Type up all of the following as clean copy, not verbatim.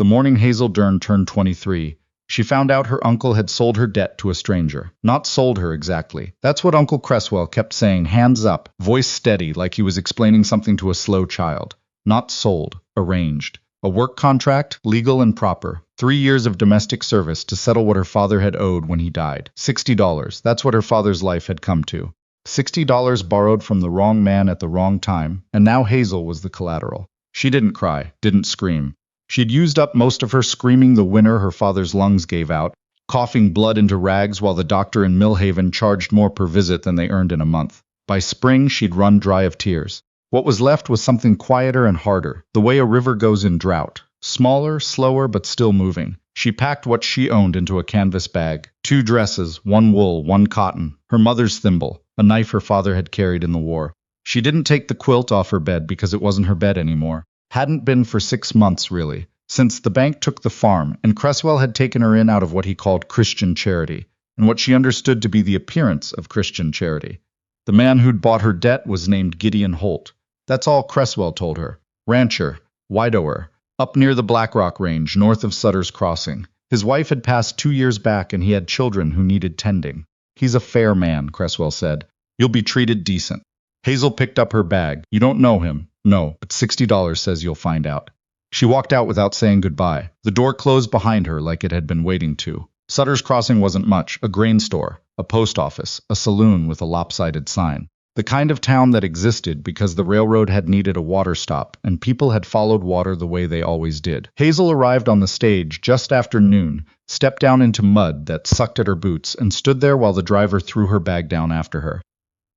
The morning Hazel Durn turned 23, she found out her uncle had sold her debt to a stranger. Not sold her exactly. That's what Uncle Cresswell kept saying, hands up, voice steady like he was explaining something to a slow child. Not sold, arranged. A work contract, legal and proper. 3 years of domestic service to settle what her father had owed when he died. $60, that's what her father's life had come to. $60 borrowed from the wrong man at the wrong time, and now Hazel was the collateral. She didn't cry, didn't scream. She'd used up most of her screaming the winter her father's lungs gave out, coughing blood into rags while the doctor in Millhaven charged more per visit than they earned in a month. By spring, she'd run dry of tears. What was left was something quieter and harder, the way a river goes in drought. Smaller, slower, but still moving. She packed what she owned into a canvas bag. 2 dresses, 1 wool, 1 cotton, her mother's thimble, a knife her father had carried in the war. She didn't take the quilt off her bed because it wasn't her bed anymore. Hadn't been for 6 months, really, since the bank took the farm, and Cresswell had taken her in out of what he called Christian charity, and what she understood to be the appearance of Christian charity. The man who'd bought her debt was named Gideon Holt. That's all Cresswell told her. Rancher, widower, up near the Blackrock range, north of Sutter's Crossing. His wife had passed 2 years back, and he had children who needed tending. He's a fair man, Cresswell said. You'll be treated decent. Hazel picked up her bag. You don't know him. No, but $60 says you'll find out. She walked out without saying goodbye. The door closed behind her like it had been waiting to. Sutter's Crossing wasn't much. A grain store, a post office, a saloon with a lopsided sign. The kind of town that existed because the railroad had needed a water stop, and people had followed water the way they always did. Hazel arrived on the stage just after noon, stepped down into mud that sucked at her boots, and stood there while the driver threw her bag down after her.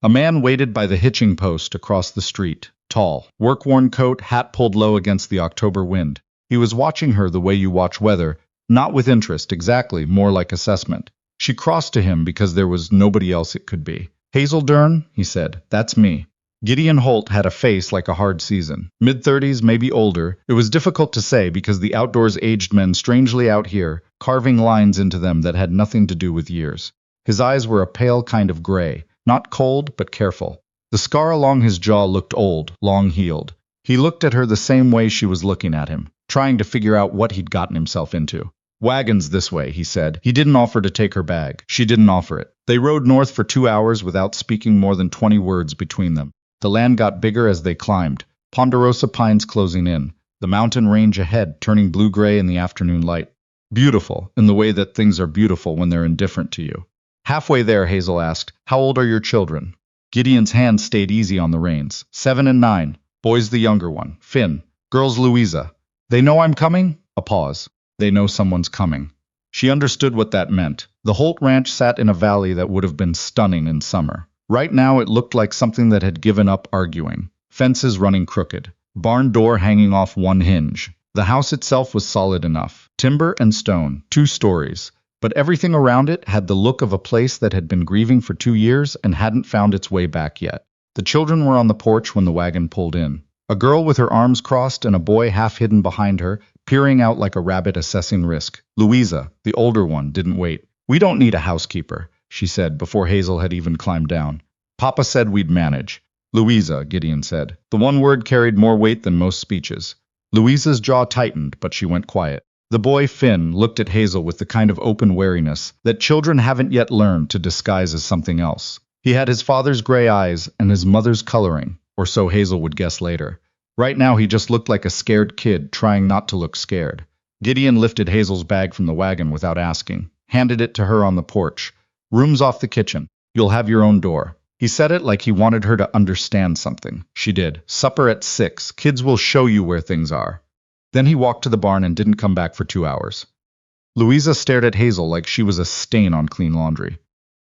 A man waited by the hitching post across the street. Tall, work-worn coat, hat pulled low against the October wind. He was watching her the way you watch weather, not with interest exactly, more like assessment. She crossed to him because there was nobody else it could be. Hazel Durn, he said, that's me. Gideon Holt had a face like a hard season. Mid-30s, maybe older. It was difficult to say because the outdoors aged men strangely out here, carving lines into them that had nothing to do with years. His eyes were a pale kind of gray, not cold, but careful. The scar along his jaw looked old, long-healed. He looked at her the same way she was looking at him, trying to figure out what he'd gotten himself into. Wagons this way, he said. He didn't offer to take her bag. She didn't offer it. They rode north for 2 hours without speaking more than 20 words between them. The land got bigger as they climbed, ponderosa pines closing in, the mountain range ahead turning blue-gray in the afternoon light. Beautiful, in the way that things are beautiful when they're indifferent to you. Halfway there, Hazel asked, how old are your children? Gideon's hand stayed easy on the reins. 7 and 9. Boy's the younger one. Finn. Girl's Louisa. They know I'm coming? A pause. They know someone's coming. She understood what that meant. The Holt Ranch sat in a valley that would have been stunning in summer. Right now it looked like something that had given up arguing. Fences running crooked. Barn door hanging off one hinge. The house itself was solid enough. Timber and stone. 2 stories. But everything around it had the look of a place that had been grieving for 2 years and hadn't found its way back yet. The children were on the porch when the wagon pulled in. A girl with her arms crossed and a boy half hidden behind her, peering out like a rabbit assessing risk. Louisa, the older one, didn't wait. We don't need a housekeeper, she said before Hazel had even climbed down. Papa said we'd manage. Louisa, Gideon said. The one word carried more weight than most speeches. Louisa's jaw tightened, but she went quiet. The boy, Finn, looked at Hazel with the kind of open wariness that children haven't yet learned to disguise as something else. He had his father's gray eyes and his mother's coloring, or so Hazel would guess later. Right now he just looked like a scared kid trying not to look scared. Gideon lifted Hazel's bag from the wagon without asking, handed it to her on the porch. Room's off the kitchen. You'll have your own door. He said it like he wanted her to understand something. She did. Supper at 6. Kids will show you where things are. Then he walked to the barn and didn't come back for 2 hours. Louisa stared at Hazel like she was a stain on clean laundry.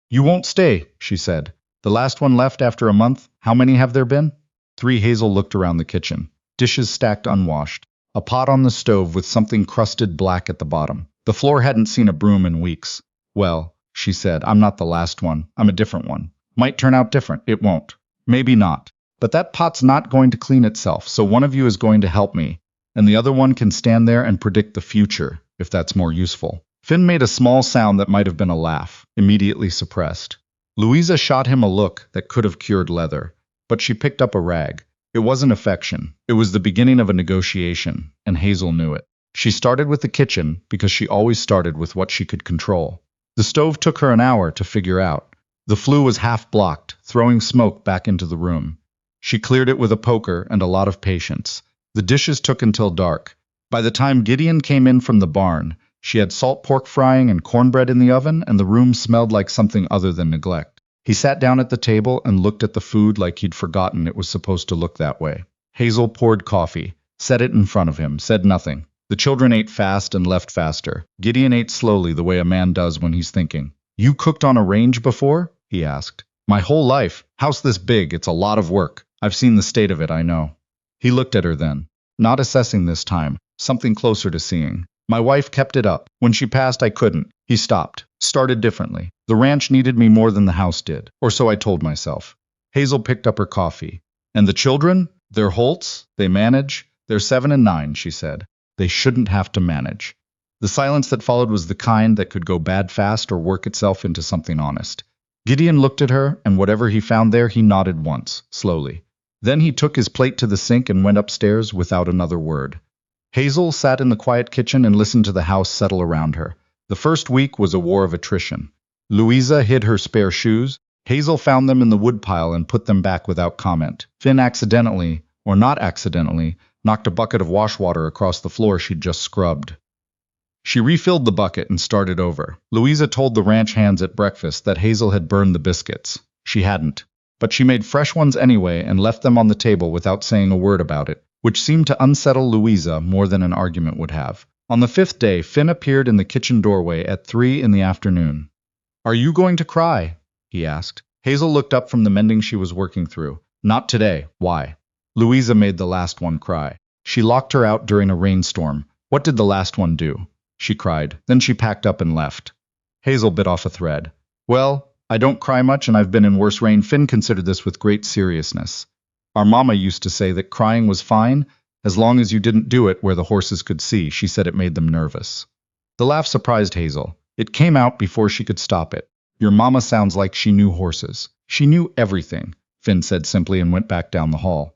You won't stay, she said. The last one left after a month. How many have there been? 3. Hazel looked around the kitchen. Dishes stacked unwashed. A pot on the stove with something crusted black at the bottom. The floor hadn't seen a broom in weeks. Well, she said, I'm not the last one. I'm a different one. Might turn out different. It won't. Maybe not. But that pot's not going to clean itself, so one of you is going to help me. And the other one can stand there and predict the future, if that's more useful. Finn made a small sound that might have been a laugh, immediately suppressed. Louisa shot him a look that could have cured leather, but she picked up a rag. It wasn't affection. It was the beginning of a negotiation, and Hazel knew it. She started with the kitchen because she always started with what she could control. The stove took her an hour to figure out. The flue was half blocked, throwing smoke back into the room. She cleared it with a poker and a lot of patience. The dishes took until dark. By the time Gideon came in from the barn, she had salt pork frying and cornbread in the oven, and the room smelled like something other than neglect. He sat down at the table and looked at the food like he'd forgotten it was supposed to look that way. Hazel poured coffee, set it in front of him, said nothing. The children ate fast and left faster. Gideon ate slowly the way a man does when he's thinking. "You cooked on a range before?" he asked. "My whole life. House this big, it's a lot of work. I've seen the state of it, I know." He looked at her then. Not assessing this time, something closer to seeing. "My wife kept it up. When she passed, I couldn't." He stopped. Started differently. "The ranch needed me more than the house did. Or so I told myself." Hazel picked up her coffee. "And the children? They're Holtz? They manage? They're 7 and 9, she said. "They shouldn't have to manage." The silence that followed was the kind that could go bad fast or work itself into something honest. Gideon looked at her, and whatever he found there, he nodded once, slowly. Then he took his plate to the sink and went upstairs without another word. Hazel sat in the quiet kitchen and listened to the house settle around her. The first week was a war of attrition. Louisa hid her spare shoes. Hazel found them in the woodpile and put them back without comment. Finn accidentally, or not accidentally, knocked a bucket of wash water across the floor she'd just scrubbed. She refilled the bucket and started over. Louisa told the ranch hands at breakfast that Hazel had burned the biscuits. She hadn't. But she made fresh ones anyway and left them on the table without saying a word about it, which seemed to unsettle Louisa more than an argument would have. On the 5th day, Finn appeared in the kitchen doorway at 3 in the afternoon. "Are you going to cry?" he asked. Hazel looked up from the mending she was working through. "Not today. Why?" Louisa made the last one cry. She locked her out during a rainstorm. "What did the last one do?" she cried. Then she packed up and left. Hazel bit off a thread. "Well, I don't cry much and I've been in worse rain." Finn considered this with great seriousness. "Our mama used to say that crying was fine, as long as you didn't do it where the horses could see." She said it made them nervous. The laugh surprised Hazel. It came out before she could stop it. "Your mama sounds like she knew horses." "She knew everything," Finn said simply and went back down the hall.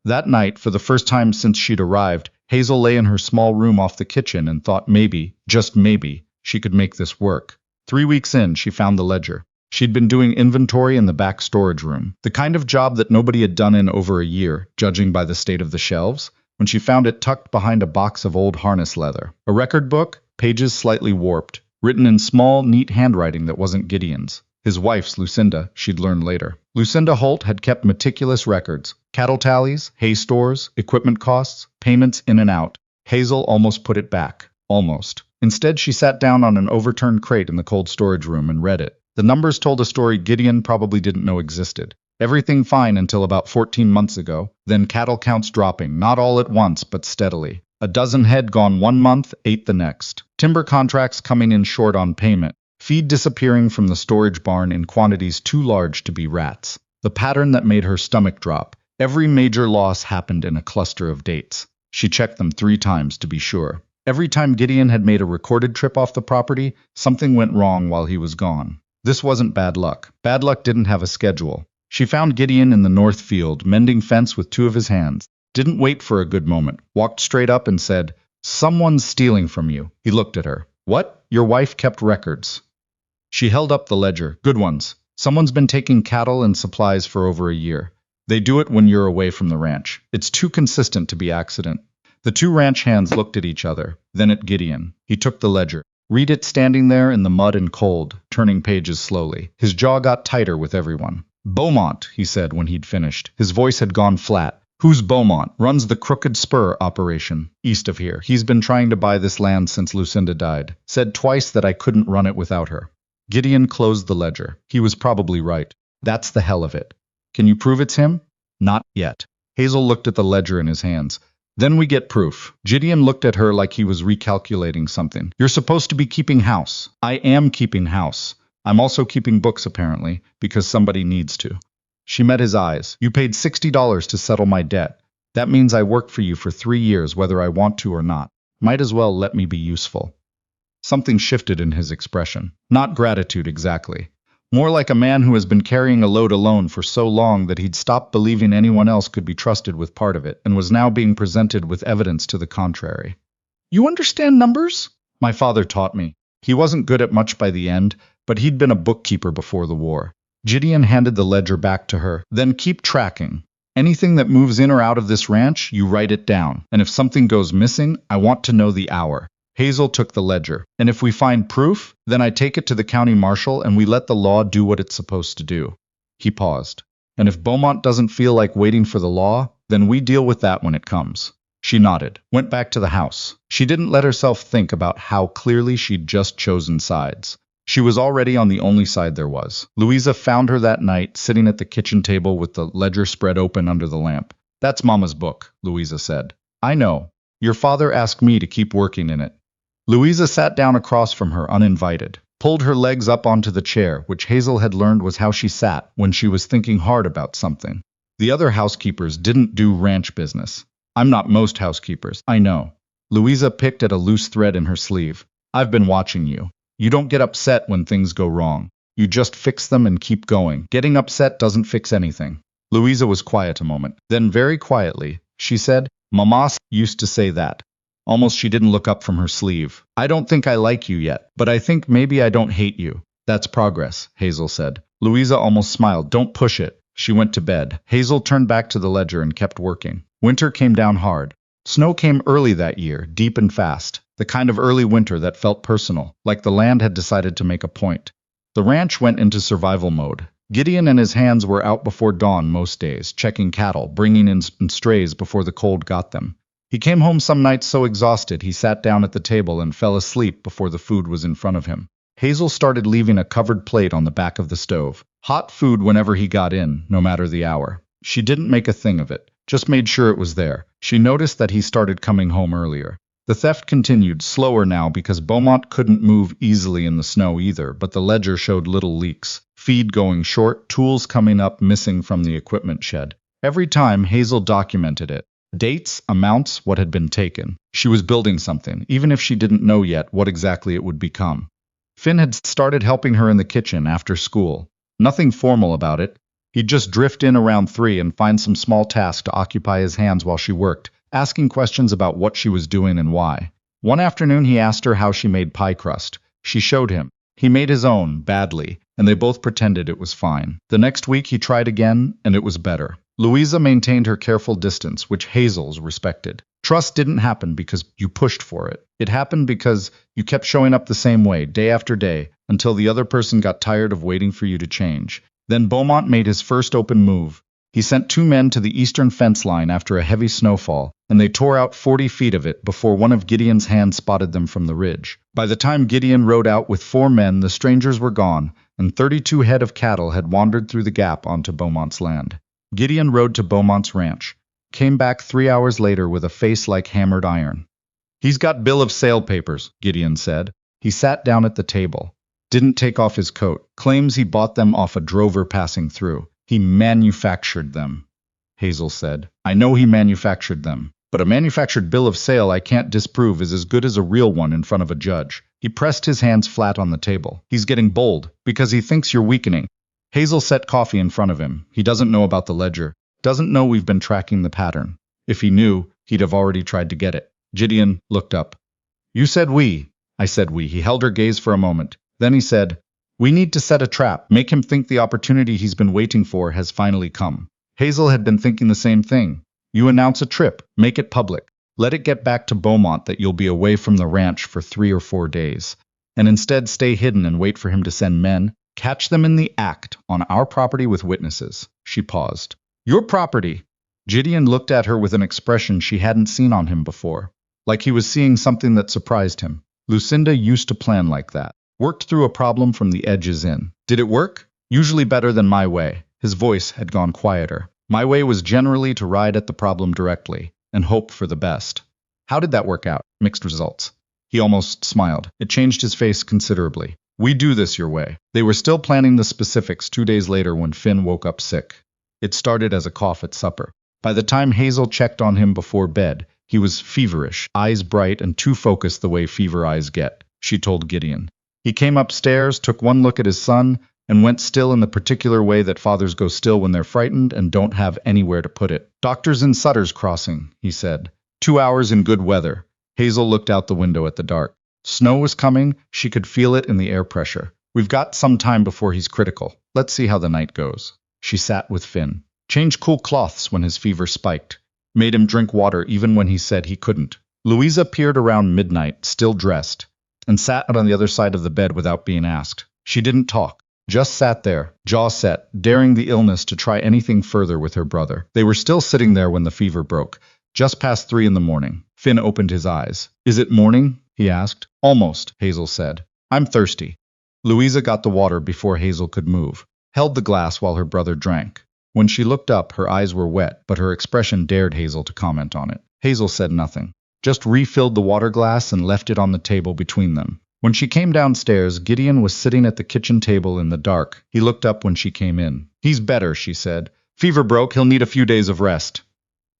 That night, for the first time since she'd arrived, Hazel lay in her small room off the kitchen and thought maybe, just maybe, she could make this work. 3 weeks in, she found the ledger. She'd been doing inventory in the back storage room, the kind of job that nobody had done in over a year, judging by the state of the shelves, when she found it tucked behind a box of old harness leather. A record book, pages slightly warped, written in small, neat handwriting that wasn't Gideon's. His wife's, Lucinda, she'd learn later. Lucinda Holt had kept meticulous records. Cattle tallies, hay stores, equipment costs, payments in and out. Hazel almost put it back. Almost. Instead, she sat down on an overturned crate in the cold storage room and read it. The numbers told a story Gideon probably didn't know existed. Everything fine until about 14 months ago. Then cattle counts dropping, not all at once, but steadily. A dozen head gone 1 month, 8 the next. Timber contracts coming in short on payment. Feed disappearing from the storage barn in quantities too large to be rats. The pattern that made her stomach drop. Every major loss happened in a cluster of dates. She checked them 3 times to be sure. Every time Gideon had made a recorded trip off the property, something went wrong while he was gone. This wasn't bad luck. Bad luck didn't have a schedule. She found Gideon in the north field, mending fence with 2 of his hands. Didn't wait for a good moment. Walked straight up and said, "Someone's stealing from you." He looked at her. "What? Your wife kept records." She held up the ledger. "Good ones. Someone's been taking cattle and supplies for over a year. They do it when you're away from the ranch. It's too consistent to be accident." The 2 ranch hands looked at each other, then at Gideon. He took the ledger. Read it standing there in the mud and cold, turning pages slowly. His jaw got tighter with everyone. "Beaumont," he said when he'd finished. His voice had gone flat. "Who's Beaumont? Runs the Crooked Spur operation, east of here. He's been trying to buy this land since Lucinda died. Said twice that I couldn't run it without her." Gideon closed the ledger. He was probably right. That's the hell of it. "Can you prove it's him?" "Not yet." Hazel looked at the ledger in his hands. "Then we get proof." Gideon looked at her like he was recalculating something. "You're supposed to be keeping house." "I am keeping house. I'm also keeping books, apparently, because somebody needs to." She met his eyes. "You paid $60 to settle my debt. That means I work for you for 3 years whether I want to or not. Might as well let me be useful." Something shifted in his expression. Not gratitude exactly. More like a man who has been carrying a load alone for so long that he'd stopped believing anyone else could be trusted with part of it, and was now being presented with evidence to the contrary. You understand numbers? My father taught me. He wasn't good at much by the end, but he'd been a bookkeeper before the war. Gideon handed the ledger back to her. Then keep tracking. Anything that moves in or out of this ranch, you write it down. And if something goes missing, I want to know the hour. Hazel took the ledger. And if we find proof, then I take it to the county marshal and we let the law do what it's supposed to do. He paused. And if Beaumont doesn't feel like waiting for the law, then we deal with that when it comes. She nodded, went back to the house. She didn't let herself think about how clearly she'd just chosen sides. She was already on the only side there was. Louisa found her that night, sitting at the kitchen table with the ledger spread open under the lamp. That's Mama's book, Louisa said. I know. Your father asked me to keep working in it. Louisa sat down across from her, uninvited, pulled her legs up onto the chair, which Hazel had learned was how she sat when she was thinking hard about something. The other housekeepers didn't do ranch business. I'm not most housekeepers, I know. Louisa picked at a loose thread in her sleeve. I've been watching you. You don't get upset when things go wrong. You just fix them and keep going. Getting upset doesn't fix anything. Louisa was quiet a moment. Then very quietly, she said, Mama used to say that. Almost she didn't look up from her sleeve. I don't think I like you yet, but I think maybe I don't hate you. That's progress, Hazel said. Louisa almost smiled. Don't push it. She went to bed. Hazel turned back to the ledger and kept working. Winter came down hard. Snow came early that year, deep and fast. The kind of early winter that felt personal, like the land had decided to make a point. The ranch went into survival mode. Gideon and his hands were out before dawn most days, checking cattle, bringing in strays before the cold got them. He came home some nights so exhausted he sat down at the table and fell asleep before the food was in front of him. Hazel started leaving a covered plate on the back of the stove. Hot food whenever he got in, no matter the hour. She didn't make a thing of it, just made sure it was there. She noticed that he started coming home earlier. The theft continued, slower now because Beaumont couldn't move easily in the snow either, but the ledger showed little leaks. Feed going short, tools coming up missing from the equipment shed. Every time, Hazel documented it. Dates, amounts, what had been taken. She was building something, even if she didn't know yet what exactly it would become. Finn had started helping her in the kitchen after school. Nothing formal about it. He'd just drift in around 3 and find some small task to occupy his hands while she worked, asking questions about what she was doing and why. One afternoon he asked her how she made pie crust. She showed him. He made his own, badly, and they both pretended it was fine. The next week he tried again, and it was better. Louisa maintained her careful distance, which Hazel's respected. Trust didn't happen because you pushed for it. It happened because you kept showing up the same way, day after day, until the other person got tired of waiting for you to change. Then Beaumont made his first open move. He sent 2 men to the eastern fence line after a heavy snowfall, and they tore out 40 feet of it before one of Gideon's hands spotted them from the ridge. By the time Gideon rode out with 4 men, the strangers were gone, and 32 head of cattle had wandered through the gap onto Beaumont's land. Gideon rode to Beaumont's ranch, came back 3 hours later with a face like hammered iron. He's got bill of sale papers, Gideon said. He sat down at the table. Didn't take off his coat. Claims he bought them off a drover passing through. He manufactured them, Hazel said. I know he manufactured them, but a manufactured bill of sale I can't disprove is as good as a real one in front of a judge. He pressed his hands flat on the table. He's getting bold, because he thinks you're weakening. Hazel set coffee in front of him. He doesn't know about the ledger. Doesn't know we've been tracking the pattern. If he knew, he'd have already tried to get it. Gideon looked up. You said we. I said we. He held her gaze for a moment. Then he said, we need to set a trap, make him think the opportunity he's been waiting for has finally come. Hazel had been thinking the same thing. You announce a trip, make it public. Let it get back to Beaumont that you'll be away from the ranch for 3 or 4 days. And instead stay hidden and wait for him to send men. Catch them in the act, on our property with witnesses. She paused. Your property. Gideon looked at her with an expression she hadn't seen on him before. Like he was seeing something that surprised him. Lucinda used to plan like that. Worked through a problem from the edges in. Did it work? Usually better than my way. His voice had gone quieter. My way was generally to ride at the problem directly, and hope for the best. How did that work out? Mixed results. He almost smiled. It changed his face considerably. We do this your way. They were still planning the specifics 2 days later when Finn woke up sick. It started as a cough at supper. By the time Hazel checked on him before bed, he was feverish, eyes bright and too focused the way fever eyes get, she told Gideon. He came upstairs, took one look at his son, and went still in the particular way that fathers go still when they're frightened and don't have anywhere to put it. Doctors in Sutter's Crossing, he said. 2 hours in good weather. Hazel looked out the window at the dark. Snow was coming, she could feel it in the air pressure. We've got some time before he's critical. Let's see how the night goes. She sat with Finn. Changed cool cloths when his fever spiked. Made him drink water even when he said he couldn't. Louisa appeared around midnight, still dressed, and sat on the other side of the bed without being asked. She didn't talk. Just sat there, jaw set, daring the illness to try anything further with her brother. They were still sitting there when the fever broke. Just past 3 in the morning. Finn opened his eyes. Is it morning? He asked. Almost, Hazel said. I'm thirsty. Louisa got the water before Hazel could move, held the glass while her brother drank. When she looked up, her eyes were wet, but her expression dared Hazel to comment on it. Hazel said nothing. Just refilled the water glass and left it on the table between them. When she came downstairs, Gideon was sitting at the kitchen table in the dark. He looked up when she came in. He's better, she said. Fever broke, he'll need a few days of rest.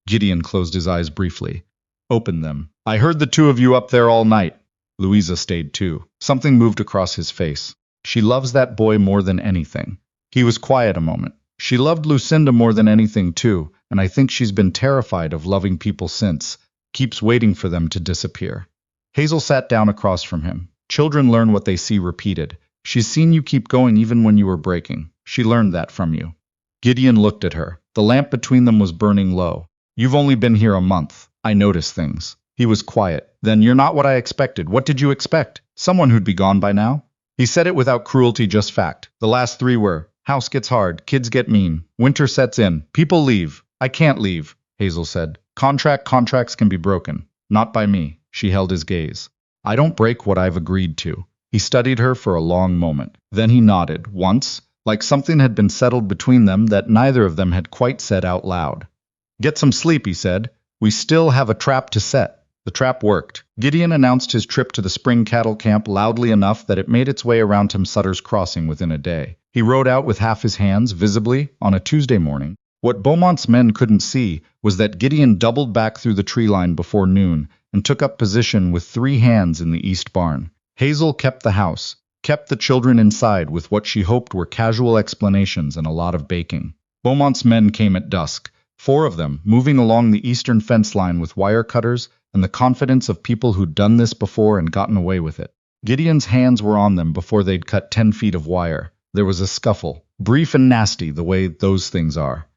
Gideon closed his eyes briefly. Opened them. I heard the two of you up there all night. Louisa stayed too. Something moved across his face. She loves that boy more than anything. He was quiet a moment. She loved Lucinda more than anything too, and I think she's been terrified of loving people since. Keeps waiting for them to disappear. Hazel sat down across from him. Children learn what they see repeated. She's seen you keep going even when you were breaking. She learned that from you. Gideon looked at her. The lamp between them was burning low. You've only been here a month. I notice things. He was quiet. Then you're not what I expected. What did you expect? Someone who'd be gone by now? He said it without cruelty, just fact. The last 3 were, house gets hard, kids get mean, winter sets in, people leave. I can't leave, Hazel said. Contracts can be broken. Not by me. She held his gaze. I don't break what I've agreed to. He studied her for a long moment. Then he nodded, once, like something had been settled between them that neither of them had quite said out loud. Get some sleep, he said. We still have a trap to set. The trap worked. Gideon announced his trip to the spring cattle camp loudly enough that it made its way around to Sutter's Crossing within a day. He rode out with half his hands, visibly, on a Tuesday morning. What Beaumont's men couldn't see was that Gideon doubled back through the tree line before noon and took up position with 3 hands in the east barn. Hazel kept the house, kept the children inside with what she hoped were casual explanations and a lot of baking. Beaumont's men came at dusk, 4 of them, moving along the eastern fence line with wire cutters and the confidence of people who'd done this before and gotten away with it. Gideon's hands were on them before they'd cut 10 feet of wire. There was a scuffle, brief and nasty the way those things are.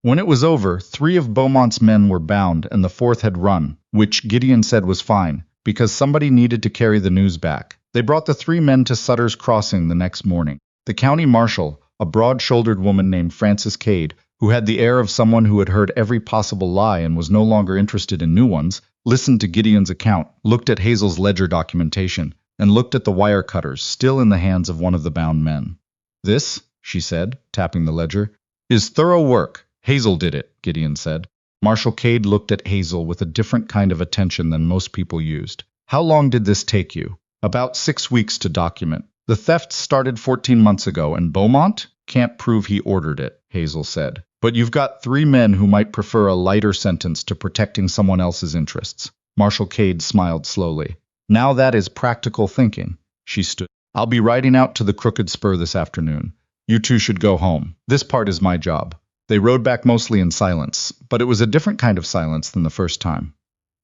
When it was over, 3 of Beaumont's men were bound and the 4th had run, which Gideon said was fine, because somebody needed to carry the news back. They brought the 3 men to Sutter's Crossing the next morning. The county marshal, a broad-shouldered woman named Frances Cade, who had the air of someone who had heard every possible lie and was no longer interested in new ones, listened to Gideon's account, looked at Hazel's ledger documentation, and looked at the wire cutters still in the hands of one of the bound men. This, she said, tapping the ledger, is thorough work. Hazel did it, Gideon said. Marshal Cade looked at Hazel with a different kind of attention than most people used. How long did this take you? About 6 weeks to document. The theft started 14 months ago, and Beaumont can't prove he ordered it, Hazel said. But you've got 3 men who might prefer a lighter sentence to protecting someone else's interests. Marshal Cade smiled slowly. Now that is practical thinking. She stood. I'll be riding out to the Crooked Spur this afternoon. You 2 should go home. This part is my job. They rode back mostly in silence, but it was a different kind of silence than the first time.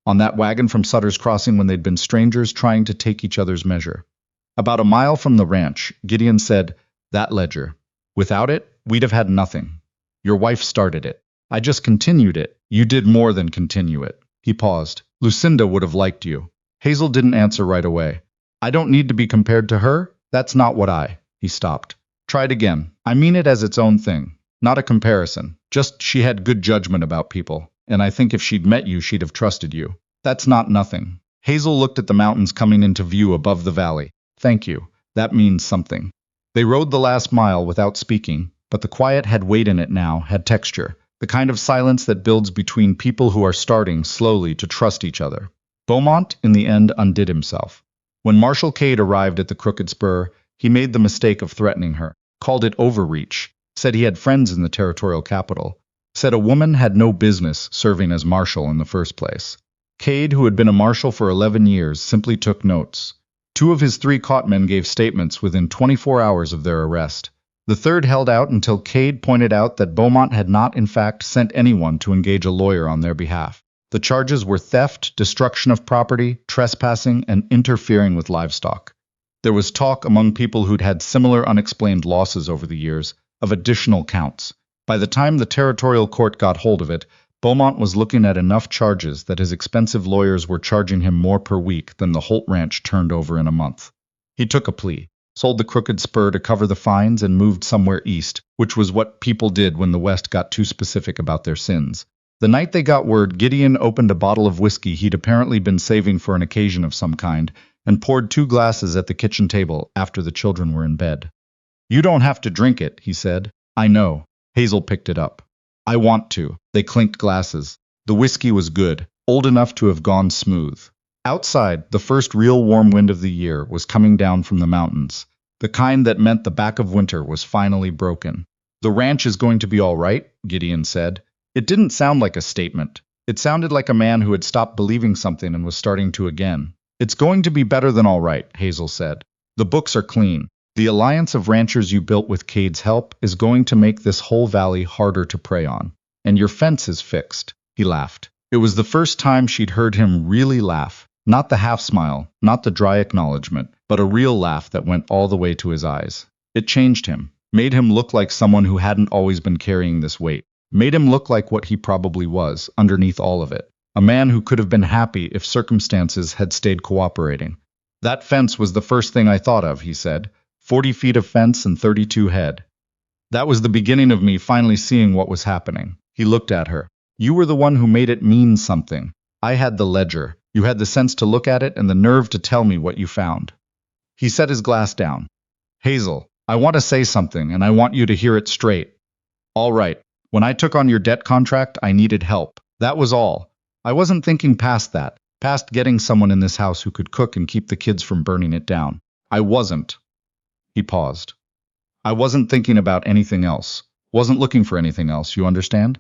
On that wagon from Sutter's Crossing when they'd been strangers trying to take each other's measure. About a mile from the ranch, Gideon said, that ledger. Without it, we'd have had nothing. Your wife started it. I just continued it. You did more than continue it. He paused. Lucinda would have liked you. Hazel didn't answer right away. I don't need to be compared to her. That's not what He stopped. Tried again. I mean it as its own thing. Not a comparison. Just she had good judgment about people. And I think if she'd met you, she'd have trusted you. That's not nothing. Hazel looked at the mountains coming into view above the valley. Thank you. That means something. They rode the last mile without speaking, but the quiet had weight in it now, had texture. The kind of silence that builds between people who are starting slowly to trust each other. Beaumont, in the end, undid himself. When Marshal Cade arrived at the Crooked Spur, he made the mistake of threatening her. Called it overreach. Said he had friends in the territorial capital. Said a woman had no business serving as marshal in the first place. Cade, who had been a marshal for 11 years, simply took notes. 2 of his 3 caught men gave statements within 24 hours of their arrest. The 3rd held out until Cade pointed out that Beaumont had not in fact sent anyone to engage a lawyer on their behalf. The charges were theft, destruction of property, trespassing, and interfering with livestock. There was talk among people who'd had similar unexplained losses over the years of additional counts. By the time the territorial court got hold of it, Beaumont was looking at enough charges that his expensive lawyers were charging him more per week than the Holt Ranch turned over in a month. He took a plea, sold the crooked spur to cover the fines, and moved somewhere east, which was what people did when the West got too specific about their sins. The night they got word, Gideon opened a bottle of whiskey he'd apparently been saving for an occasion of some kind, and poured 2 glasses at the kitchen table after the children were in bed. "You don't have to drink it," he said. "I know." Hazel picked it up. "I want to." They clinked glasses. The whiskey was good, old enough to have gone smooth. Outside, the first real warm wind of the year was coming down from the mountains, the kind that meant the back of winter was finally broken. "The ranch is going to be all right," Gideon said. It didn't sound like a statement. It sounded like a man who had stopped believing something and was starting to again. "It's going to be better than all right," Hazel said. "The books are clean. The alliance of ranchers you built with Cade's help is going to make this whole valley harder to prey on. And your fence is fixed." He laughed. It was the first time she'd heard him really laugh. Not the half-smile, not the dry acknowledgement, but a real laugh that went all the way to his eyes. It changed him, made him look like someone who hadn't always been carrying this weight. Made him look like what he probably was, underneath all of it. A man who could have been happy if circumstances had stayed cooperating. "That fence was the first thing I thought of," he said. 40 feet of fence and 32 head. "That was the beginning of me finally seeing what was happening." He looked at her. "You were the one who made it mean something. I had the ledger. You had the sense to look at it and the nerve to tell me what you found." He set his glass down. "Hazel, I want to say something, and I want you to hear it straight. All right. When I took on your debt contract, I needed help. That was all. I wasn't thinking past that, past getting someone in this house who could cook and keep the kids from burning it down. I wasn't." He paused. "I wasn't thinking about anything else. Wasn't looking for anything else, you understand?"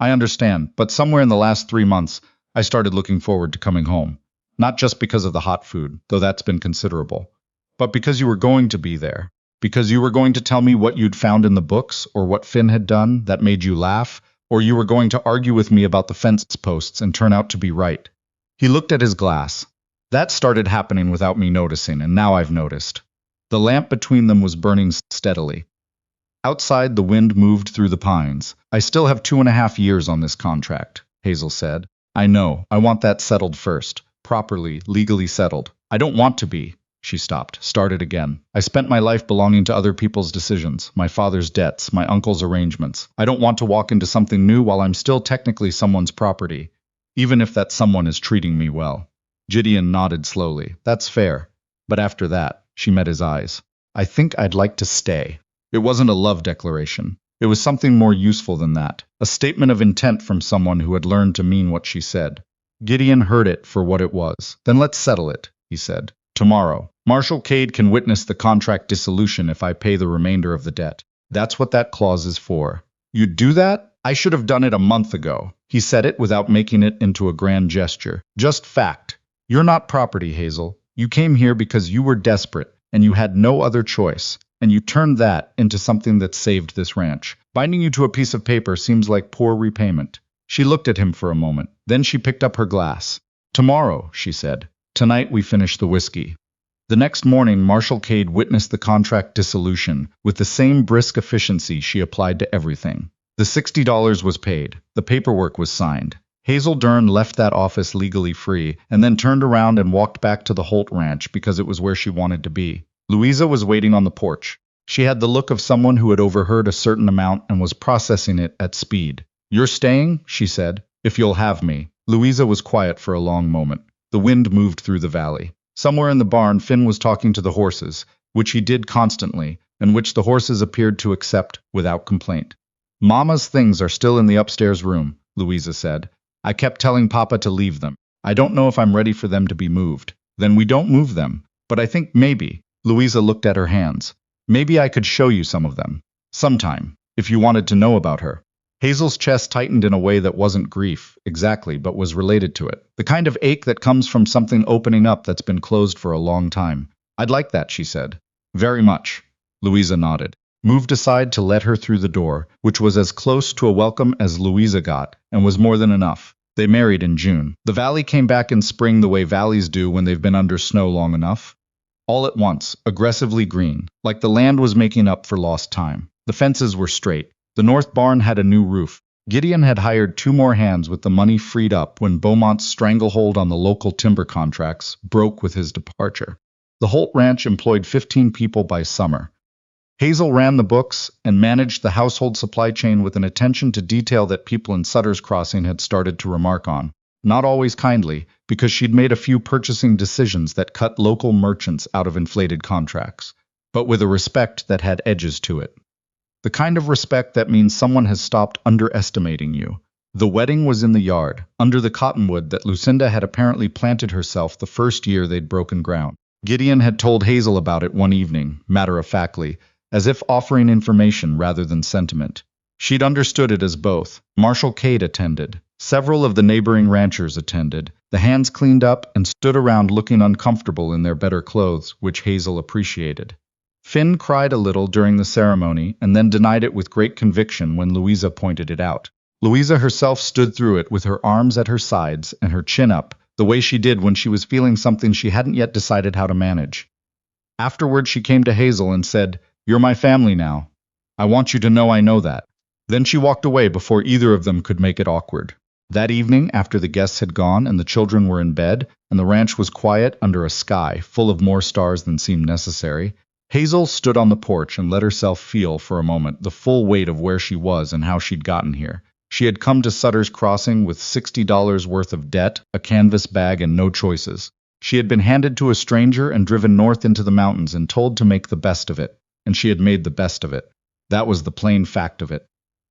"I understand, but somewhere in the last 3 months, I started looking forward to coming home. Not just because of the hot food, though that's been considerable, but because you were going to be there. Because you were going to tell me what you'd found in the books, or what Finn had done that made you laugh, or you were going to argue with me about the fence posts and turn out to be right." He looked at his glass. "That started happening without me noticing, and now I've noticed." The lamp between them was burning steadily. Outside, the wind moved through the pines. "I still have 2.5 years on this contract," Hazel said. "I know. I want that settled first. Properly, legally settled. I don't want to be." She stopped, started again. "I spent my life belonging to other people's decisions, my father's debts, my uncle's arrangements. I don't want to walk into something new while I'm still technically someone's property, even if that someone is treating me well." Gideon nodded slowly. "That's fair." But after that, she met his eyes. "I think I'd like to stay." It wasn't a love declaration. It was something more useful than that. A statement of intent from someone who had learned to mean what she said. Gideon heard it for what it was. "Then let's settle it," he said. "Tomorrow. Marshal Cade can witness the contract dissolution if I pay the remainder of the debt. That's what that clause is for." "You'd do that?" "I should have done it a month ago." He said it without making it into a grand gesture. "Just fact. You're not property, Hazel. You came here because you were desperate, and you had no other choice. And you turned that into something that saved this ranch. Binding you to a piece of paper seems like poor repayment." She looked at him for a moment. Then she picked up her glass. "Tomorrow," she said. "Tonight we finish the whiskey." The next morning, Marshal Cade witnessed the contract dissolution with the same brisk efficiency she applied to everything. The $60 was paid. The paperwork was signed. Hazel Durn left that office legally free, and then turned around and walked back to the Holt Ranch because it was where she wanted to be. Louisa was waiting on the porch. She had the look of someone who had overheard a certain amount and was processing it at speed. "You're staying?" she said. "If you'll have me." Louisa was quiet for a long moment. The wind moved through the valley. Somewhere in the barn, Finn was talking to the horses, which he did constantly, and which the horses appeared to accept without complaint. "Mama's things are still in the upstairs room," Louisa said. "I kept telling Papa to leave them. I don't know if I'm ready for them to be moved." "Then we don't move them. But I think maybe." Louisa looked at her hands. "Maybe I could show you some of them. Sometime, if you wanted to know about her." Hazel's chest tightened in a way that wasn't grief, exactly, but was related to it. The kind of ache that comes from something opening up that's been closed for a long time. "I'd like that," she said. "Very much." Louisa nodded, moved aside to let her through the door, which was as close to a welcome as Louisa got, and was more than enough. They married in June. The valley came back in spring the way valleys do when they've been under snow long enough. All at once, aggressively green, like the land was making up for lost time. The fences were straight. The north barn had a new roof. Gideon had hired 2 more hands with the money freed up when Beaumont's stranglehold on the local timber contracts broke with his departure. The Holt Ranch employed 15 people by summer. Hazel ran the books and managed the household supply chain with an attention to detail that people in Sutter's Crossing had started to remark on. Not always kindly, because she'd made a few purchasing decisions that cut local merchants out of inflated contracts, but with a respect that had edges to it. The kind of respect that means someone has stopped underestimating you. The wedding was in the yard, under the cottonwood that Lucinda had apparently planted herself the first year they'd broken ground. Gideon had told Hazel about it one evening, matter-of-factly, as if offering information rather than sentiment. She'd understood it as both. Marshal Cade attended. Several of the neighboring ranchers attended. The hands cleaned up and stood around looking uncomfortable in their better clothes, which Hazel appreciated. Finn cried a little during the ceremony and then denied it with great conviction when Louisa pointed it out. Louisa herself stood through it with her arms at her sides and her chin up, the way she did when she was feeling something she hadn't yet decided how to manage. Afterward she came to Hazel and said, "You're my family now. I want you to know I know that." Then she walked away before either of them could make it awkward. That evening, after the guests had gone and the children were in bed, and the ranch was quiet under a sky full of more stars than seemed necessary, Hazel stood on the porch and let herself feel for a moment the full weight of where she was and how she'd gotten here. She had come to Sutter's Crossing with $60 worth of debt, a canvas bag, and no choices. She had been handed to a stranger and driven north into the mountains and told to make the best of it, and she had made the best of it. That was the plain fact of it.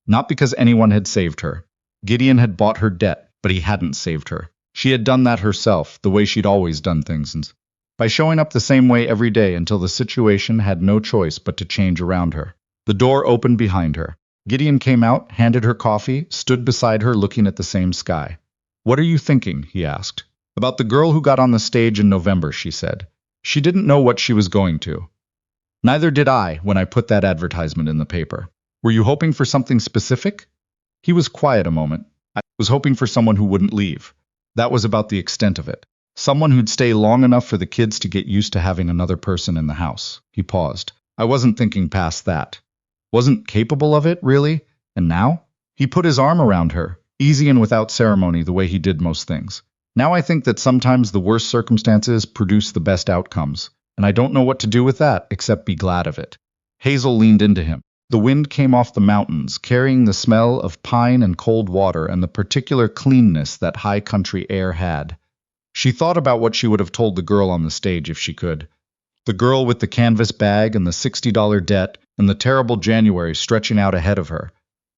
Not because anyone had saved her. Gideon had bought her debt, but he hadn't saved her. She had done that herself, the way she'd always done things, by showing up the same way every day until the situation had no choice but to change around her. The door opened behind her. Gideon came out, handed her coffee, stood beside her looking at the same sky. "What are you thinking?" he asked. "About the girl who got on the stage in November," she said. "She didn't know what she was going to. Neither did I when I put that advertisement in the paper. Were you hoping for something specific?" He was quiet a moment. "I was hoping for someone who wouldn't leave. That was about the extent of it. Someone who'd stay long enough for the kids to get used to having another person in the house." He paused. "I wasn't thinking past that. Wasn't capable of it, really? And now?" He put his arm around her, easy and without ceremony the way he did most things. "Now I think that sometimes the worst circumstances produce the best outcomes, and I don't know what to do with that except be glad of it." Hazel leaned into him. The wind came off the mountains, carrying the smell of pine and cold water and the particular cleanness that high country air had. She thought about what she would have told the girl on the stage if she could. The girl with the canvas bag and the $60 debt and the terrible January stretching out ahead of her.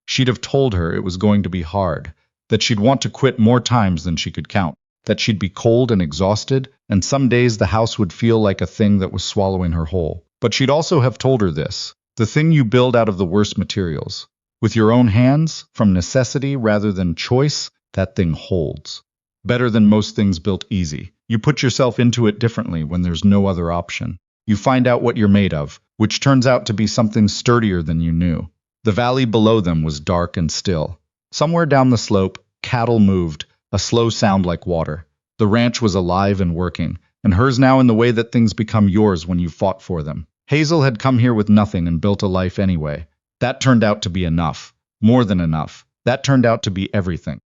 She'd have told her it was going to be hard, that she'd want to quit more times than she could count, that she'd be cold and exhausted, and some days the house would feel like a thing that was swallowing her whole. But she'd also have told her this: the thing you build out of the worst materials, with your own hands, from necessity rather than choice, that thing holds. Better than most things built easy. You put yourself into it differently when there's no other option. You find out what you're made of, which turns out to be something sturdier than you knew. The valley below them was dark and still. Somewhere down the slope, cattle moved, a slow sound like water. The ranch was alive and working, and hers now in the way that things become yours when you fought for them. Hazel had come here with nothing and built a life anyway. That turned out to be enough. More than enough. That turned out to be everything.